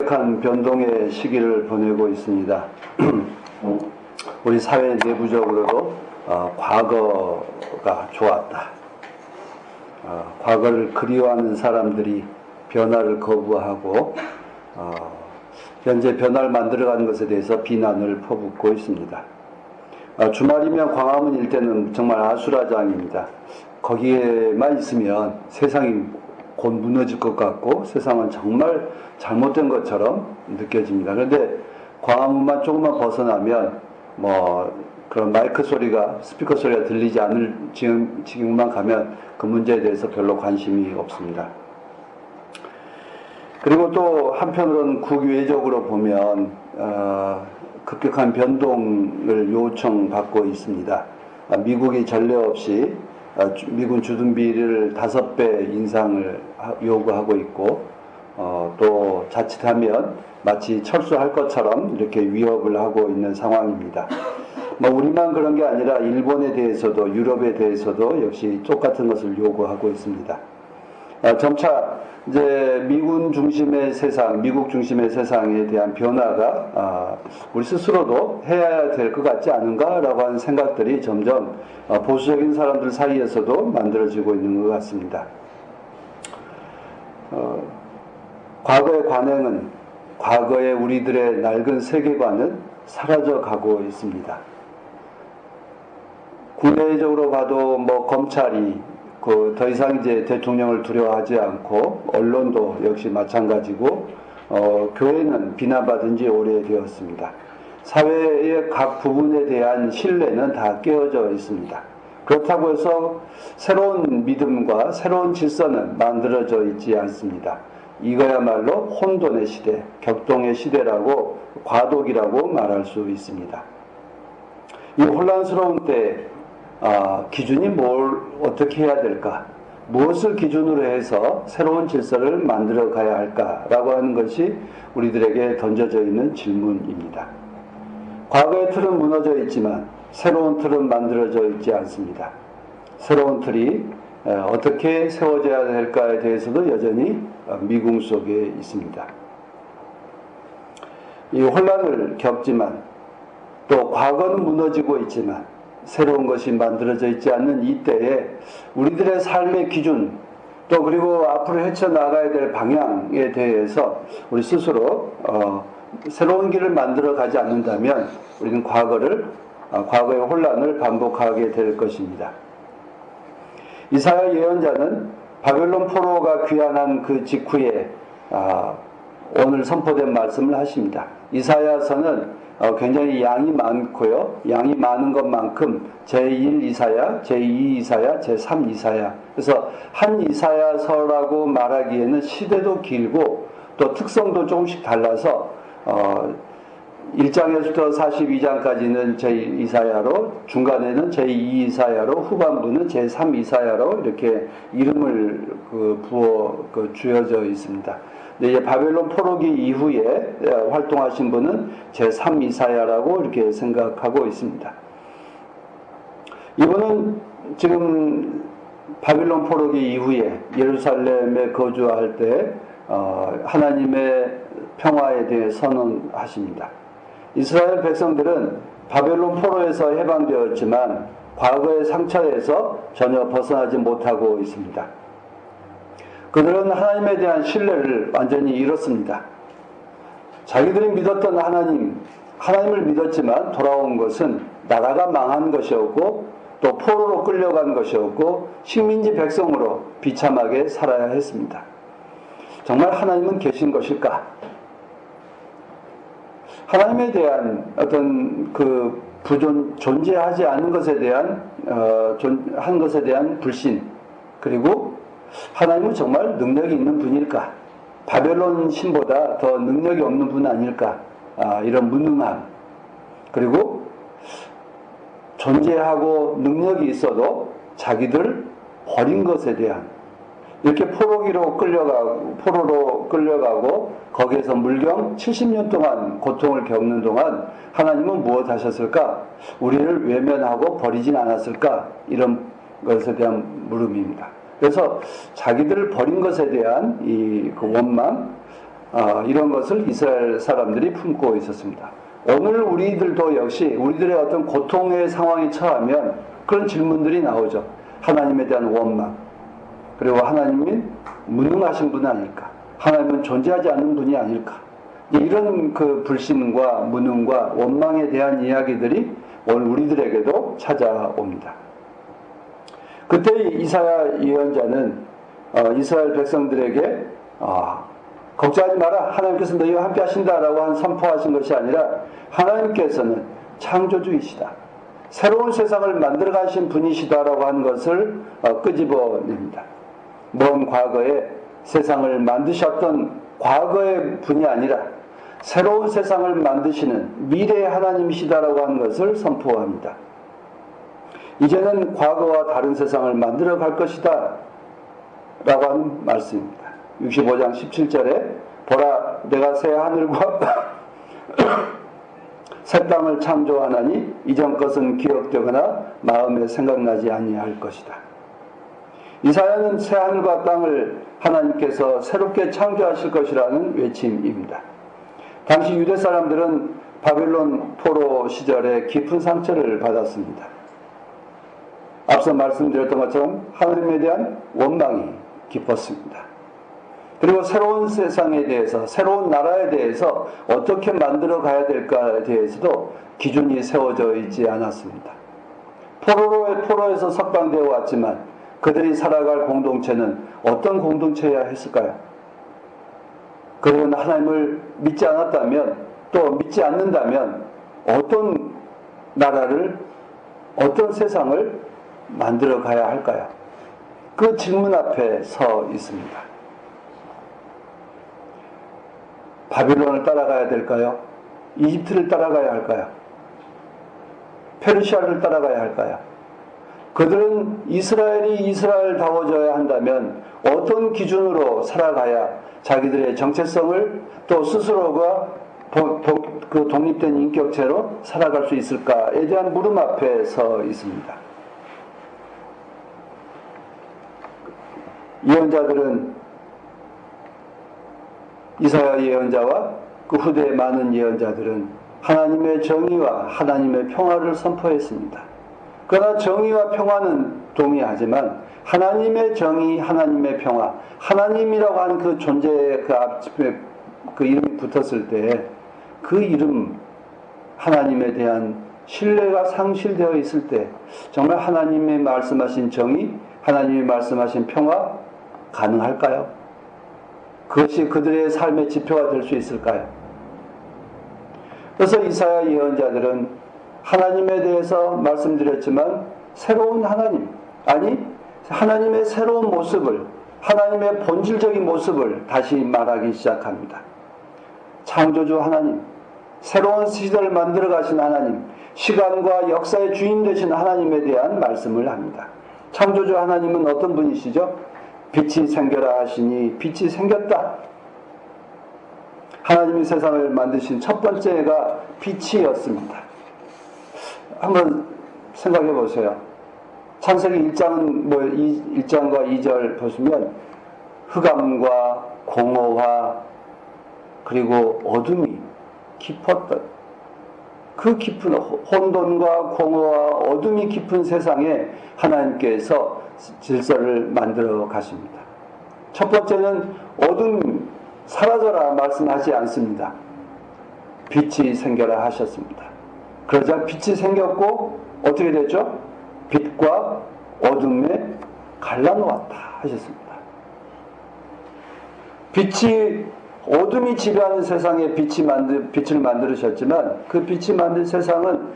한 변동의 시기를 보내고 있습니다. 우리 사회 내부적으로도 과거가 좋았다. 과거를 그리워하는 사람들이 변화를 거부하고 현재 변화를 만들어가는 것에 대해서 비난을 퍼붓고 있습니다. 주말이면 광화문 일대는 정말 아수라장입니다. 거기에만 있으면 세상이 곧 무너질 것 같고 세상은 정말 잘못된 것처럼 느껴집니다. 그런데 광화문만 조금만 벗어나면 그런 마이크 소리가, 스피커 소리가 들리지 않을 지금만 가면 그 문제에 대해서 별로 관심이 없습니다. 그리고 또 한편으로는 국외적으로 보면 급격한 변동을 요청받고 있습니다. 미국이 전례 없이 미군 주둔비를 5배 인상을 요구하고 있고 또 자칫하면 마치 철수할 것처럼 이렇게 위협을 하고 있는 상황입니다. 우리만 그런 게 아니라 일본에 대해서도 유럽에 대해서도 역시 똑같은 것을 요구하고 있습니다. 점차 이제 미군 중심의 세상, 미국 중심의 세상에 대한 변화가 우리 스스로도 해야 될 것 같지 않은가라고 하는 생각들이 점점 보수적인 사람들 사이에서도 만들어지고 있는 것 같습니다. 과거의 관행은, 과거의 우리들의 낡은 세계관은 사라져 가고 있습니다. 국내적으로 봐도 검찰이 더 이상 이제 대통령을 두려워하지 않고 언론도 역시 마찬가지고 교회는 비난받은 지 오래되었습니다. 사회의 각 부분에 대한 신뢰는 다 깨어져 있습니다. 그렇다고 해서 새로운 믿음과 새로운 질서는 만들어져 있지 않습니다. 이거야말로 혼돈의 시대, 격동의 시대라고, 과도기라고 말할 수 있습니다. 이 혼란스러운 때 기준이 어떻게 해야 될까? 무엇을 기준으로 해서 새로운 질서를 만들어 가야 할까라고 하는 것이 우리들에게 던져져 있는 질문입니다. 과거의 틀은 무너져 있지만 새로운 틀은 만들어져 있지 않습니다. 새로운 틀이 어떻게 세워져야 될까에 대해서도 여전히 미궁 속에 있습니다. 이 혼란을 겪지만 또 과거는 무너지고 있지만 새로운 것이 만들어져 있지 않는 이때에 우리들의 삶의 기준 또 그리고 앞으로 헤쳐나가야 될 방향에 대해서 우리 스스로 새로운 길을 만들어 가지 않는다면 우리는 과거의 혼란을 반복하게 될 것입니다. 이사야 예언자는 바벨론 포로가 귀환한 그 직후에 오늘 선포된 말씀을 하십니다. 이사야서는 굉장히 양이 많고요. 양이 많은 것만큼 제1 이사야, 제2 이사야, 제3 이사야. 그래서 한 이사야서라고 말하기에는 시대도 길고 또 특성도 조금씩 달라서 1장에서부터 42장까지는 제1 이사야로, 중간에는 제2 이사야로, 후반부는 제3 이사야로 이렇게 이름을 주어져 있습니다. 이제 바벨론 포로기 이후에 활동하신 분은 제3 이사야라고 이렇게 생각하고 있습니다. 이분은 지금 바벨론 포로기 이후에 예루살렘에 거주할 때 하나님의 평화에 대해 선언하십니다. 이스라엘 백성들은 바벨론 포로에서 해방되었지만 과거의 상처에서 전혀 벗어나지 못하고 있습니다. 그들은 하나님에 대한 신뢰를 완전히 잃었습니다. 자기들이 믿었던 하나님을 믿었지만 돌아온 것은 나라가 망한 것이었고 또 포로로 끌려간 것이었고 식민지 백성으로 비참하게 살아야 했습니다. 정말 하나님은 계신 것일까? 하나님에 대한 어떤 존재하지 않는 것에 대한 한 것에 대한 불신, 그리고 하나님은 정말 능력이 있는 분일까? 바벨론 신보다 더 능력이 없는 분 아닐까? 이런 무능함, 그리고 존재하고 능력이 있어도 자기들 버린 것에 대한, 이렇게 포로로 끌려가고 거기에서 물경 70년 동안 고통을 겪는 동안 하나님은 무엇 하셨을까? 우리를 외면하고 버리진 않았을까? 이런 것에 대한 물음입니다. 그래서 자기들을 버린 것에 대한 그 원망, 이런 것을 이스라엘 사람들이 품고 있었습니다. 오늘 우리들도 역시 우리들의 어떤 고통의 상황에 처하면 그런 질문들이 나오죠. 하나님에 대한 원망, 그리고 하나님은 무능하신 분 아닐까, 하나님은 존재하지 않는 분이 아닐까, 이런 그 불신과 무능과 원망에 대한 이야기들이 오늘 우리들에게도 찾아옵니다. 그때 이사야 예언자는 이스라엘 백성들에게 걱정하지 마라, 하나님께서 너희와 함께 하신다라고 선포하신 것이 아니라 하나님께서는 창조주이시다, 새로운 세상을 만들어 가신 분이시다라고 하는 것을 끄집어냅니다. 먼 과거에 세상을 만드셨던 과거의 분이 아니라 새로운 세상을 만드시는 미래의 하나님이시다라고 하는 것을 선포합니다. 이제는 과거와 다른 세상을 만들어 갈 것이다 라고 하는 말씀입니다. 65장 17절에 보라, 내가 새 하늘과 새 땅을 창조하나니 이전 것은 기억되거나 마음에 생각나지 아니할 것이다. 이사야는 새 하늘과 땅을 하나님께서 새롭게 창조하실 것이라는 외침입니다. 당시 유대 사람들은 바벨론 포로 시절에 깊은 상처를 받았습니다. 앞서 말씀드렸던 것처럼 하나님에 대한 원망이 깊었습니다. 그리고 새로운 세상에 대해서, 새로운 나라에 대해서 어떻게 만들어 가야 될까에 대해서도 기준이 세워져 있지 않았습니다. 포로에서 석방되어 왔지만 그들이 살아갈 공동체는 어떤 공동체여야 했을까요? 그들은 하나님을 믿지 않았다면, 또 믿지 않는다면 어떤 나라를, 어떤 세상을 만들어 가야 할까요? 그 질문 앞에 서 있습니다. 바빌론을 따라가야 될까요? 이집트를 따라가야 할까요? 페르시아를 따라가야 할까요? 그들은 이스라엘이 이스라엘다워져야 한다면 어떤 기준으로 살아가야 자기들의 정체성을 또 스스로가 그 독립된 인격체로 살아갈 수 있을까에 대한 물음 앞에 서 있습니다. 예언자들은 이사야 예언자와 그 후대의 많은 예언자들은 하나님의 정의와 하나님의 평화를 선포했습니다. 그러나 정의와 평화는 동의하지만 하나님의 정의, 하나님의 평화, 하나님이라고 하는 그 존재의 그 앞에 그 이름이 붙었을 때 그 이름, 하나님에 대한 신뢰가 상실되어 있을 때 정말 하나님의 말씀하신 정의, 하나님이 말씀하신 평화 가능할까요? 그것이 그들의 삶의 지표가 될 수 있을까요? 그래서 이사야 예언자들은 하나님에 대해서 말씀드렸지만 새로운 하나님, 아니 하나님의 새로운 모습을, 하나님의 본질적인 모습을 다시 말하기 시작합니다. 창조주 하나님, 새로운 시대를 만들어 가신 하나님, 시간과 역사의 주인 되신 하나님에 대한 말씀을 합니다. 창조주 하나님은 어떤 분이시죠? 빛이 생겨라 하시니 빛이 생겼다. 하나님이 세상을 만드신 첫 번째가 빛이었습니다. 한번 생각해 보세요. 창세기 1장은 1장과 2절 보시면 흑암과 공허와 그리고 어둠이 깊었던 그 깊은 혼돈과 공허와 어둠이 깊은 세상에 하나님께서 질서를 만들어 가십니다. 첫 번째는 어둠 사라져라 말씀하지 않습니다. 빛이 생겨라 하셨습니다. 그러자 빛이 생겼고 어떻게 되죠? 빛과 어둠에 갈라놓았다 하셨습니다. 빛이 어둠이 지배하는 세상에 빛을 만드셨지만 그 빛이 만든 세상은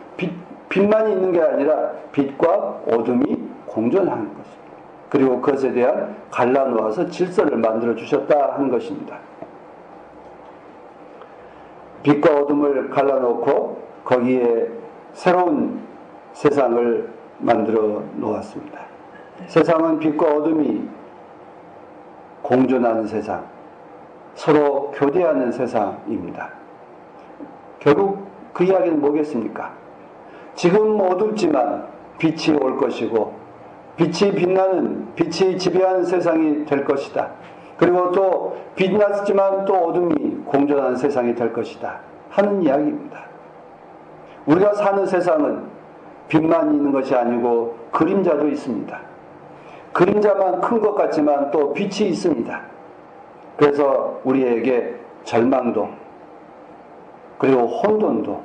빛만이 있는 게 아니라 빛과 어둠이 공존하는 것입니다. 그리고 그것에 대한 갈라놓아서 질서를 만들어 주셨다 하는 것입니다. 빛과 어둠을 갈라놓고 거기에 새로운 세상을 만들어 놓았습니다. 세상은 빛과 어둠이 공존하는 세상, 서로 교대하는 세상입니다. 결국 그 이야기는 뭐겠습니까? 지금 어둡지만 빛이 올 것이고 빛이 빛나는, 빛이 지배하는 세상이 될 것이다. 그리고 또 빛났지만 또 어둠이 공존하는 세상이 될 것이다 하는 이야기입니다. 우리가 사는 세상은 빛만 있는 것이 아니고 그림자도 있습니다. 그림자만 큰 것 같지만 또 빛이 있습니다. 그래서 우리에게 절망도 그리고 혼돈도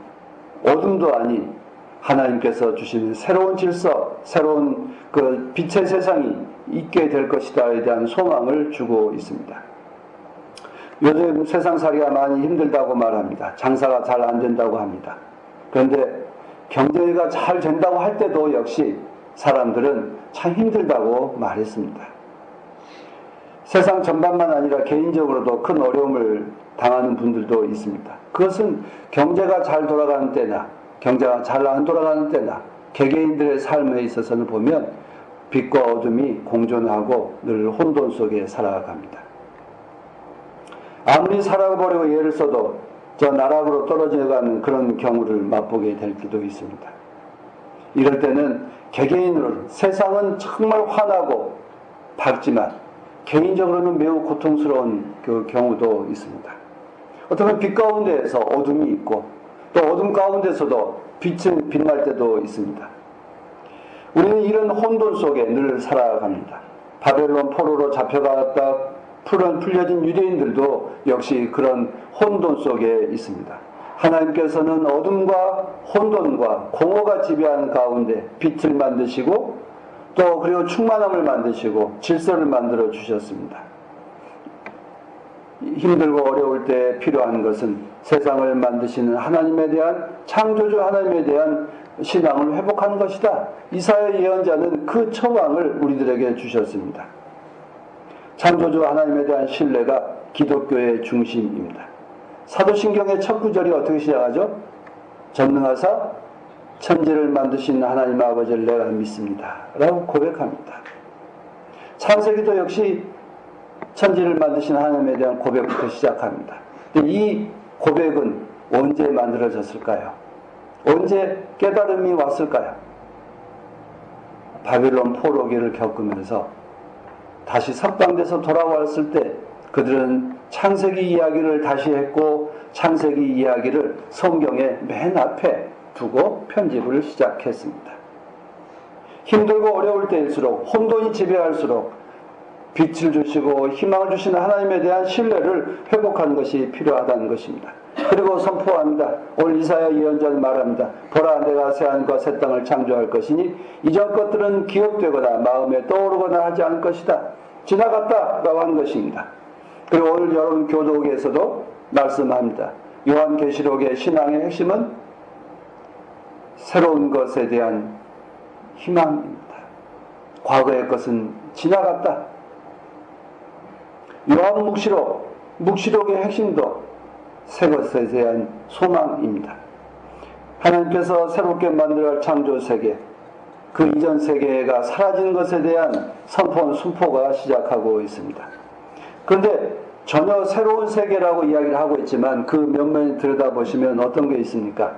어둠도 아닌 하나님께서 주신 새로운 질서, 새로운 그 빛의 세상이 있게 될 것이다에 대한 소망을 주고 있습니다. 요즘 세상살이가 많이 힘들다고 말합니다. 장사가 잘 안 된다고 합니다. 그런데 경제가 잘 된다고 할 때도 역시 사람들은 참 힘들다고 말했습니다. 세상 전반만 아니라 개인적으로도 큰 어려움을 당하는 분들도 있습니다. 그것은 경제가 잘 돌아가는 때나 경제가 잘 안 돌아가는 때나 개개인들의 삶에 있어서는 보면 빛과 어둠이 공존하고 늘 혼돈 속에 살아갑니다. 아무리 살아보려고 애를 써도 저 나락으로 떨어져가는 그런 경우를 맛보게 될 때도 있습니다. 이럴 때는 개개인으로 세상은 정말 환하고 밝지만 개인적으로는 매우 고통스러운 그 경우도 있습니다. 어떻게 빛 가운데에서 어둠이 있고 또 어둠 가운데서도 빛은 빛날 때도 있습니다. 우리는 이런 혼돈 속에 늘 살아갑니다. 바벨론 포로로 잡혀갔다 풀려진 유대인들도 역시 그런 혼돈 속에 있습니다. 하나님께서는 어둠과 혼돈과 공허가 지배하는 가운데 빛을 만드시고 또 그리고 충만함을 만드시고 질서를 만들어 주셨습니다. 힘들고 어려울 때 필요한 것은 세상을 만드시는 하나님에 대한 창조주 하나님에 대한 신앙을 회복하는 것이다. 이사야 예언자는 그 처방을 우리들에게 주셨습니다. 창조주 하나님에 대한 신뢰가 기독교의 중심입니다. 사도신경의 첫 구절이 어떻게 시작하죠? 전능하사 천지를 만드신 하나님 아버지를 내가 믿습니다 라고 고백합니다. 창세기도 역시 천지를 만드신 하나님에 대한 고백부터 시작합니다. 이 고백은 언제 만들어졌을까요? 언제 깨달음이 왔을까요? 바벨론 포로기를 겪으면서 다시 석방돼서 돌아왔을 때 그들은 창세기 이야기를 다시 했고 창세기 이야기를 성경의 맨 앞에 두고 편집을 시작했습니다. 힘들고 어려울 때일수록 혼돈이 지배할수록 빛을 주시고 희망을 주시는 하나님에 대한 신뢰를 회복하는 것이 필요하다는 것입니다. 그리고 선포합니다. 오늘 이사야 예언자는 말합니다. 보라 내가 새하늘과 새 땅을 창조할 것이니 이전 것들은 기억되거나 마음에 떠오르거나 하지 않을 것이다. 지나갔다 라고 하는 것입니다. 그리고 오늘 여러분 교독에서도 말씀합니다. 요한계시록의 신앙의 핵심은 새로운 것에 대한 희망입니다. 과거의 것은 지나갔다. 요한묵시록의 핵심도 새 것에 대한 소망입니다. 하나님께서 새롭게 만들어갈 창조 세계, 그 이전 세계가 사라지는 것에 대한 순포가 시작하고 있습니다. 그런데 전혀 새로운 세계라고 이야기를 하고 있지만 그 면면을 들여다보시면 어떤 게 있습니까?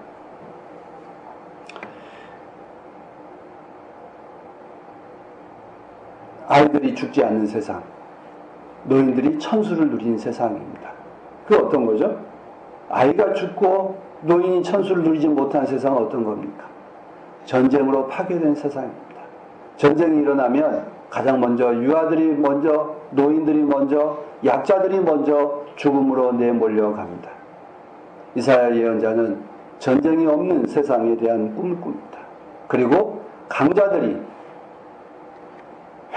아이들이 죽지 않는 세상, 노인들이 천수를 누리는 세상입니다. 그게 어떤 거죠? 아이가 죽고 노인이 천수를 누리지 못한 세상은 어떤 겁니까? 전쟁으로 파괴된 세상입니다. 전쟁이 일어나면 가장 먼저 유아들이 먼저, 노인들이 먼저, 약자들이 먼저 죽음으로 내몰려갑니다. 이사야 예언자는 전쟁이 없는 세상에 대한 꿈을 꿉니다. 그리고 강자들이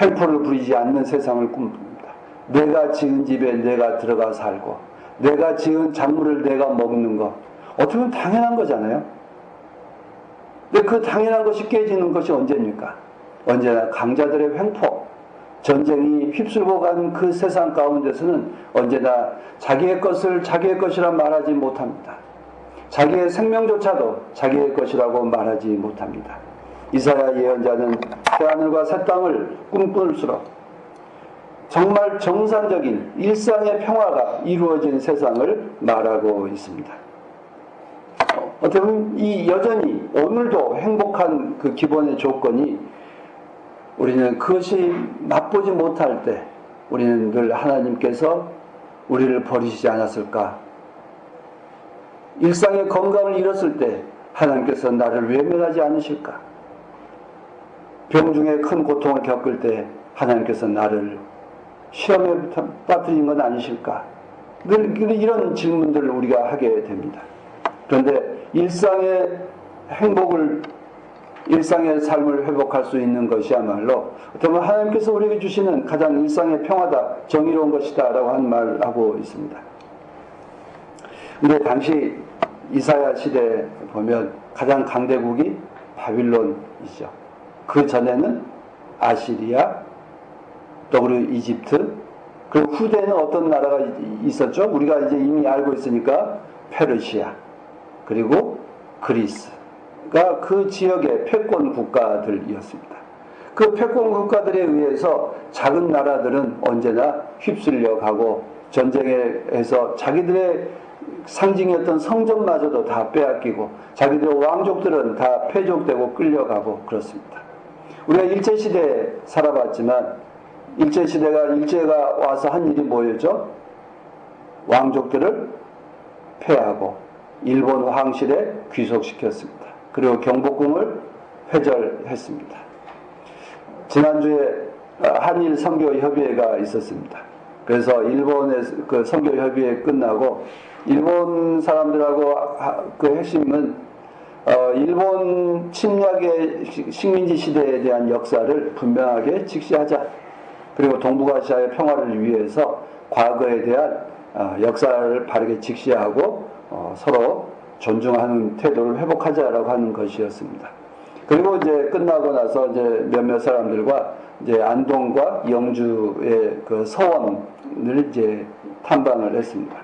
횡포를 부리지 않는 세상을 꿈꿉니다. 내가 지은 집에 내가 들어가 살고 내가 지은 작물을 내가 먹는 것, 어떻게 보면 당연한 거잖아요. 근데 그 당연한 것이 깨지는 것이 언제입니까? 언제나 강자들의 횡포, 전쟁이 휩쓸고 간 그 세상 가운데서는 언제나 자기의 것을 자기의 것이라 말하지 못합니다. 자기의 생명조차도 자기의 것이라고 말하지 못합니다. 이사야 예언자는 새하늘과 새 땅을 꿈꿀수록 정말 정상적인 일상의 평화가 이루어진 세상을 말하고 있습니다. 어떻게 보면 여전히 오늘도 행복한 그 기본의 조건이 우리는 그것이 맛보지 못할 때 우리는 늘 하나님께서 우리를 버리시지 않았을까? 일상의 건강을 잃었을 때 하나님께서 나를 외면하지 않으실까? 병 중에 큰 고통을 겪을 때 하나님께서 나를 시험에 빠뜨린 건 아니실까? 늘 이런 질문들을 우리가 하게 됩니다. 그런데 일상의 행복을, 일상의 삶을 회복할 수 있는 것이야말로 어떤 하나님께서 우리에게 주시는 가장 일상의 평화다, 정의로운 것이다 라고 하는 말을 하고 있습니다. 근데 당시 이사야 시대에 보면 가장 강대국이 바빌론이죠. 그 전에는 아시리아, 또 그리고 이집트, 그리고 후대에는 어떤 나라가 있었죠? 우리가 이제 이미 알고 있으니까 페르시아, 그리고 그리스가 그 지역의 패권 국가들이었습니다. 그 패권 국가들에 의해서 작은 나라들은 언제나 휩쓸려 가고 전쟁에서 자기들의 상징이었던 성전마저도 다 빼앗기고 자기들의 왕족들은 다 패족되고 끌려가고 그렇습니다. 우리가 일제시대에 살아봤지만 일제가 와서 한 일이 뭐였죠? 왕족들을 패하고 일본 황실에 귀속시켰습니다. 그리고 경복궁을 폐절했습니다. 지난주에 한일 선교협의회가 있었습니다. 그래서 일본의 그 선교협의회 끝나고 일본 사람들하고 그 핵심은 일본 침략의 식민지 시대에 대한 역사를 분명하게 직시하자. 그리고 동북아시아의 평화를 위해서 과거에 대한 역사를 바르게 직시하고 서로 존중하는 태도를 회복하자라고 하는 것이었습니다. 그리고 이제 끝나고 나서 이제 몇몇 사람들과 이제 안동과 영주의 그 서원을 이제 탐방을 했습니다.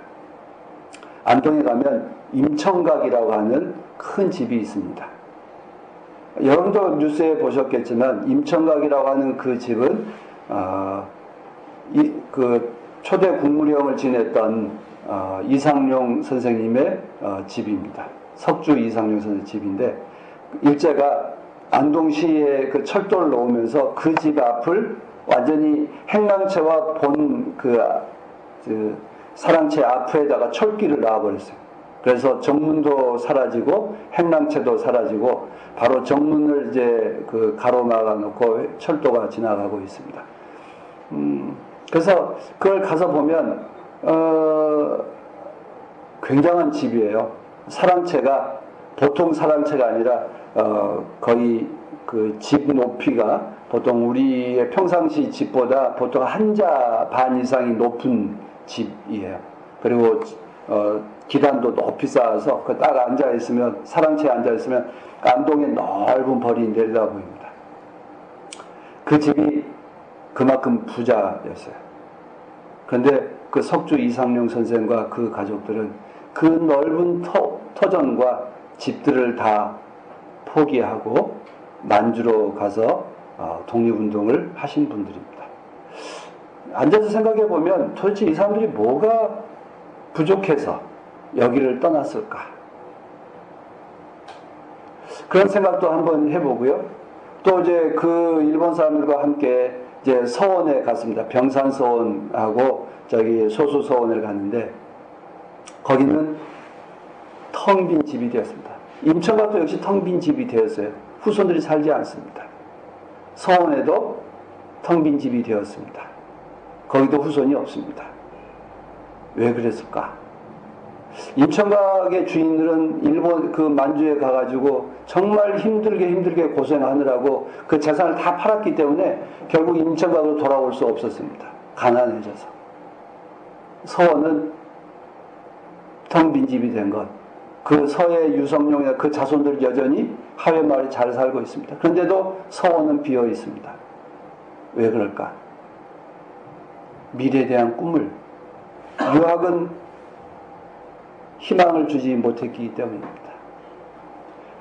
안동에 가면 임청각이라고 하는 큰 집이 있습니다. 여러분도 뉴스에 보셨겠지만 임청각이라고 하는 그 집은 그 초대 국무령을 지냈던 이상용 선생님의 집입니다. 석주 이상용 선생님 집인데 일제가 안동시에 그 철도를 놓으면서 그 집 앞을 완전히 행랑채와 본 그 사랑채 앞에다가 철길을 놔버렸어요. 그래서 정문도 사라지고 행랑채도 사라지고 바로 정문을 이제 그 가로막아 놓고 철도가 지나가고 있습니다. 그래서 그걸 가서 보면 굉장한 집이에요. 사랑채가 보통 사랑채가 아니라 거의 그 집 높이가 보통 우리의 평상시 집보다 보통 한자 반 이상이 높은 집이에요. 그리고 기단도 높이 쌓아서 그 딱 앉아 있으면 사랑채에 앉아 있으면 안동의 넓은 벌이 내려다 보입니다. 그 집이 그만큼 부자였어요. 그런데 그 석주 이상용 선생과 그 가족들은 그 넓은 터전과 집들을 다 포기하고 만주로 가서 독립운동을 하신 분들입니다. 앉아서 생각해 보면 도대체 이 사람들이 뭐가 부족해서 여기를 떠났을까? 그런 생각도 한번 해보고요. 또 이제 그 일본 사람들과 함께 이제 서원에 갔습니다. 병산서원하고 저기 소수서원을 갔는데 거기는 텅 빈 집이 되었습니다. 임천각도 역시 텅 빈 집이 되었어요. 후손들이 살지 않습니다. 서원에도 텅 빈 집이 되었습니다. 거기도 후손이 없습니다. 왜 그랬을까? 임천각의 주인들은 일본 그 만주에 가가지고 정말 힘들게 고생하느라고 그 재산을 다 팔았기 때문에 결국 임천각으로 돌아올 수 없었습니다. 가난해져서. 서원은 텅 빈 집이 된 것. 그 서해 유성룡이나 그 자손들 여전히 하회마을에 잘 살고 있습니다. 그런데도 서원은 비어 있습니다. 왜 그럴까? 미래에 대한 꿈을, 유학은 희망을 주지 못했기 때문입니다.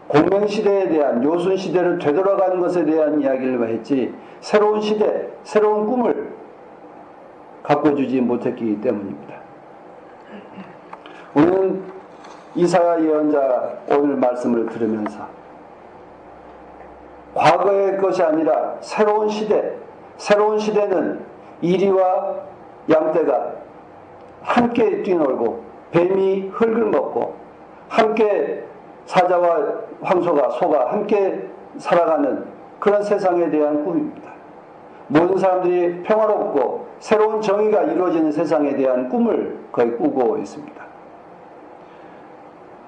공명시대에 대한, 요순시대를 되돌아가는 것에 대한 이야기를 했지 새로운 시대, 새로운 꿈을 갖고 주지 못했기 때문입니다. 우리는 이사야 예언자 오늘 말씀을 들으면서 과거의 것이 아니라 새로운 시대, 새로운 시대는 이리와 양떼가 함께 뛰놀고 뱀이 흙을 먹고 함께 사자와 황소가 소가 함께 살아가는 그런 세상에 대한 꿈입니다. 모든 사람들이 평화롭고 새로운 정의가 이루어지는 세상에 대한 꿈을 거의 꾸고 있습니다.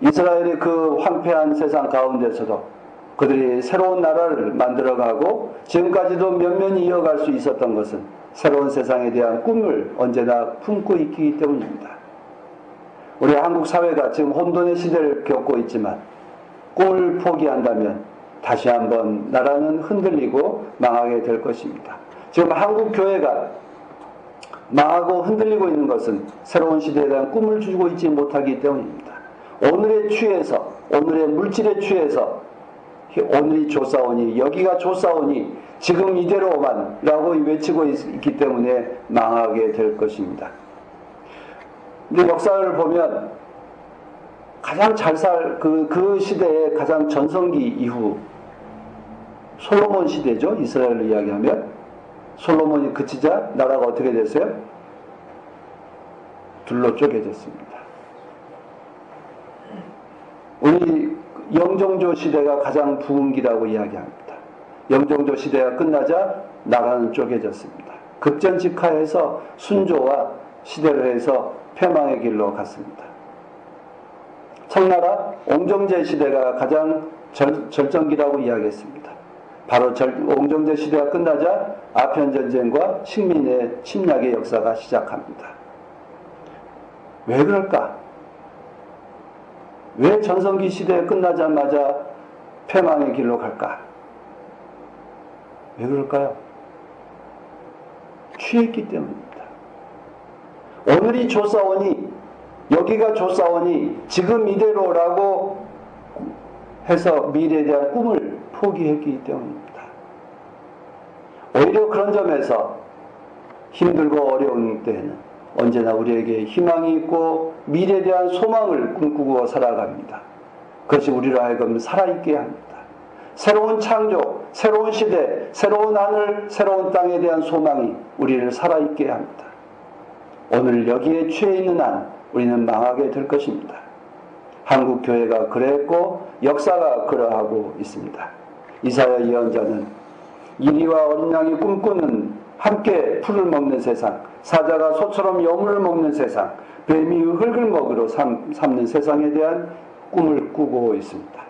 이스라엘의 그 황폐한 세상 가운데서도 그들이 새로운 나라를 만들어가고 지금까지도 면면히 이어갈 수 있었던 것은 새로운 세상에 대한 꿈을 언제나 품고 있기 때문입니다. 우리 한국 사회가 지금 혼돈의 시대를 겪고 있지만 꿈을 포기한다면 다시 한번 나라는 흔들리고 망하게 될 것입니다. 지금 한국 교회가 망하고 흔들리고 있는 것은 새로운 시대에 대한 꿈을 주고 있지 못하기 때문입니다. 오늘의 취해서, 오늘의 물질에 취해서 오늘이 좋사오니 여기가 좋사오니 지금 이대로만 라고 외치고 있기 때문에 망하게 될 것입니다. 근데 역사를 보면 가장 그 시대의 가장 전성기 이후 솔로몬 시대죠. 이스라엘로 이야기하면 솔로몬이 그치자 나라가 어떻게 됐어요? 둘로 쪼개졌습니다. 우리 영종조 시대가 가장 부흥기라고 이야기합니다. 영종조 시대가 끝나자 나라는 쪼개졌습니다. 급전직하해서 순조와 시대를 해서 폐망의 길로 갔습니다. 청나라 옹정제 시대가 가장 절정기라고 이야기했습니다. 바로 옹정제 시대가 끝나자 아편전쟁과 식민의 침략의 역사가 시작합니다. 왜 그럴까? 왜 전성기 시대에 끝나자마자 폐망의 길로 갈까? 왜 그럴까요? 취했기 때문입니다. 오늘이 좋사오니 여기가 좋사오니 지금 이대로라고 해서 미래에 대한 꿈을 포기했기 때문입니다. 오히려 그런 점에서 힘들고 어려운 때에는 언제나 우리에게 희망이 있고 미래에 대한 소망을 꿈꾸고 살아갑니다. 그것이 우리로 하여금 살아있게 합니다. 새로운 창조, 새로운 시대, 새로운 하늘, 새로운 땅에 대한 소망이 우리를 살아있게 합니다. 오늘 여기에 취해 있는 한 우리는 망하게 될 것입니다. 한국 교회가 그랬고 역사가 그러하고 있습니다. 이사야 예언자는 이리와 어린 양이 꿈꾸는 함께 풀을 먹는 세상, 사자가 소처럼 여물을 먹는 세상, 뱀이 흙을 먹으로 삼는 세상에 대한 꿈을 꾸고 있습니다.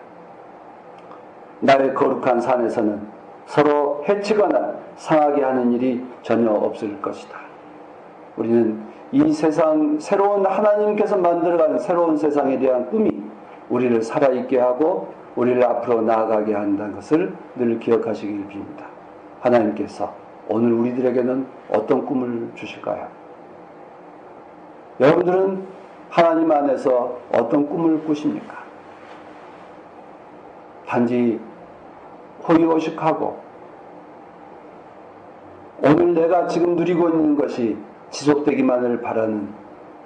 나의 거룩한 산에서는 서로 해치거나 상하게 하는 일이 전혀 없을 것이다. 우리는 이 세상, 새로운 하나님께서 만들어가는 새로운 세상에 대한 꿈이 우리를 살아있게 하고 우리를 앞으로 나아가게 한다는 것을 늘 기억하시길 빕니다. 하나님께서 오늘 우리들에게는 어떤 꿈을 주실까요? 여러분들은 하나님 안에서 어떤 꿈을 꾸십니까? 단지 호의호식하고 오늘 내가 지금 누리고 있는 것이 지속되기만을 바라는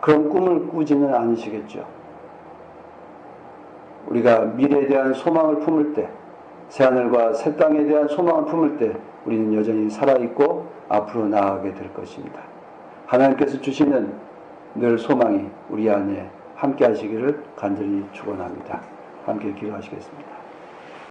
그런 꿈을 꾸지는 않으시겠죠. 우리가 미래에 대한 소망을 품을 때, 새하늘과 새 땅에 대한 소망을 품을 때 우리는 여전히 살아있고 앞으로 나아가게 될 것입니다. 하나님께서 주시는 늘 소망이 우리 안에 함께 하시기를 간절히 축원합니다. 함께 기도하시겠습니다.